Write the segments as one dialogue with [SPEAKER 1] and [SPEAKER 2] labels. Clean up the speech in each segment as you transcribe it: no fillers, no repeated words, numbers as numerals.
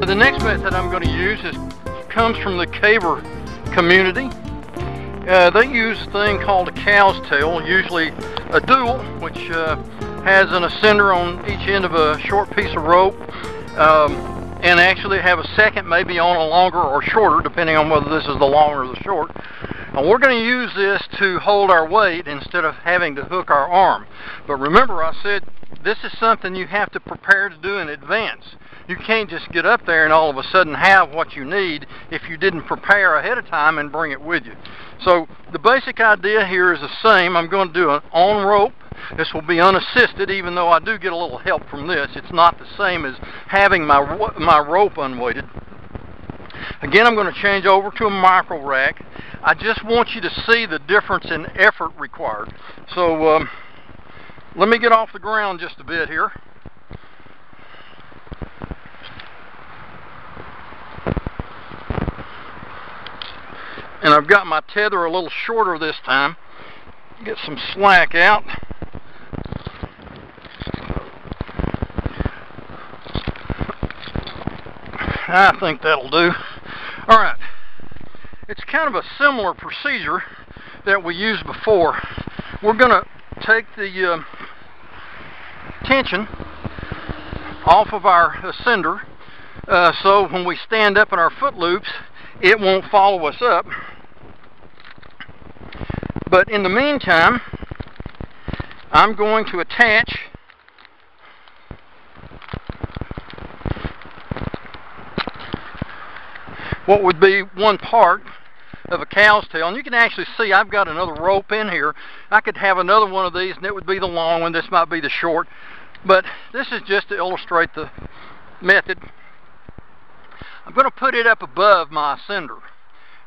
[SPEAKER 1] the next method I'm going to use comes from the caver community. They use a thing called a cow's tail, usually a dual, which has an ascender on each end of a short piece of rope, and actually have a second maybe on a longer or shorter, depending on whether this is the long or the short. And we're going to use this to hold our weight instead of having to hook our arm. But remember, I said this is something you have to prepare to do in advance. You can't just get up there and all of a sudden have what you need if you didn't prepare ahead of time and bring it with you. So the basic idea here is the same. I'm going to do an on rope. This will be unassisted, even though I do get a little help from this. It's not the same as having my rope unweighted. Again, I'm going to change over to a micro rack. I just want you to see the difference in effort required. So let me get off the ground just a bit here. And I've got my tether a little shorter this time. Get some slack out. I think that'll do. Alright, it's kind of a similar procedure that we used before. We're going to take the tension off of our ascender so when we stand up in our foot loops it won't follow us up. But in the meantime, I'm going to attach what would be one part of a cow's tail. And you can actually see I've got another rope in here. I could have another one of these and it would be the long one. This might be the short. But this is just to illustrate the method. I'm going to put it up above my ascender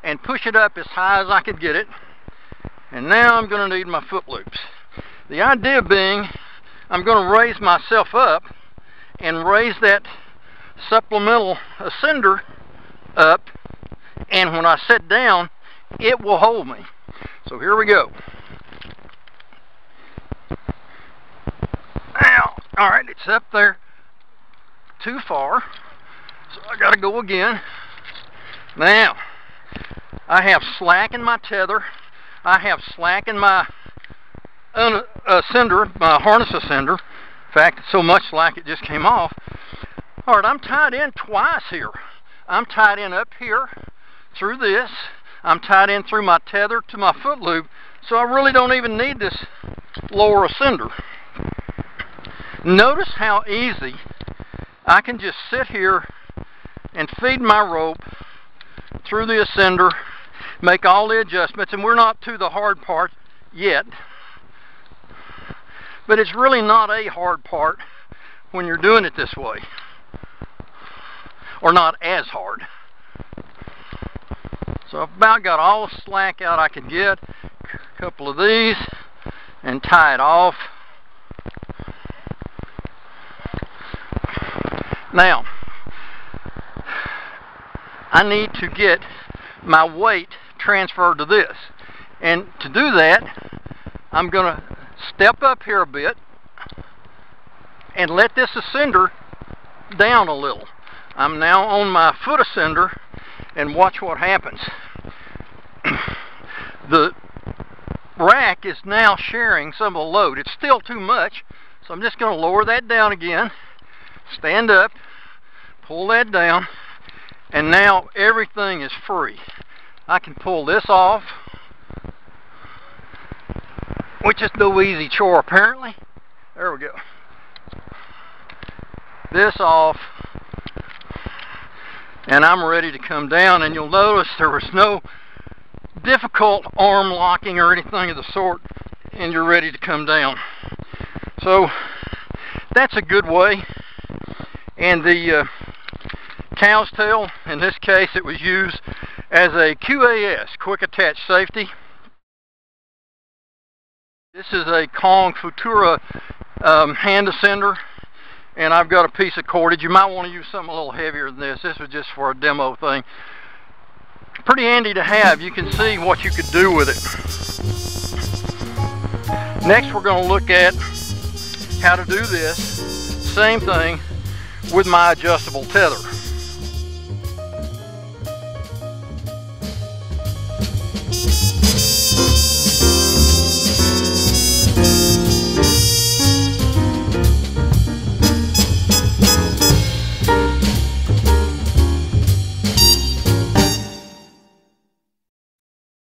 [SPEAKER 1] and push it up as high as I can get it. And now I'm going to need my foot loops. The idea being I'm going to raise myself up and raise that supplemental ascender up, and when I sit down it will hold me. So here we go. Now, alright, it's up there too far, so I gotta go again. Now, I have slack in my tether, I have slack in my ascender, my harness ascender. In fact, it's so much slack it just came off. Alright, I'm tied in twice here. I'm tied in up here through this. I'm tied in through my tether to my foot loop, so I really don't even need this lower ascender. Notice how easy I can just sit here and feed my rope through the ascender, make all the adjustments, and we're not to the hard part yet. But it's really not a hard part when you're doing it this way. Or not as hard. So I've about got all the slack out I can get. A couple of these and tie it off. Now, I need to get my weight transferred to this. And to do that, I'm going to step up here a bit and let this ascender down a little. I'm now on my foot ascender, and watch what happens. The rack is now sharing some of the load. It's still too much, so I'm just going to lower that down again, stand up, pull that down, and now everything is free. I can pull this off, which is no easy chore apparently. There we go. This off, and I'm ready to come down, and you'll notice there was no difficult arm locking or anything of the sort, and you're ready to come down. So that's a good way. And the cow's tail, in this case it was used as a QAS, quick attach safety. This is a Kong Futura hand ascender, and I've got a piece of cordage. You might want to use something a little heavier than this. This was just for a demo thing. Pretty handy to have. You can see what you could do with it. Next we're going to look at how to do this same thing with my adjustable tether.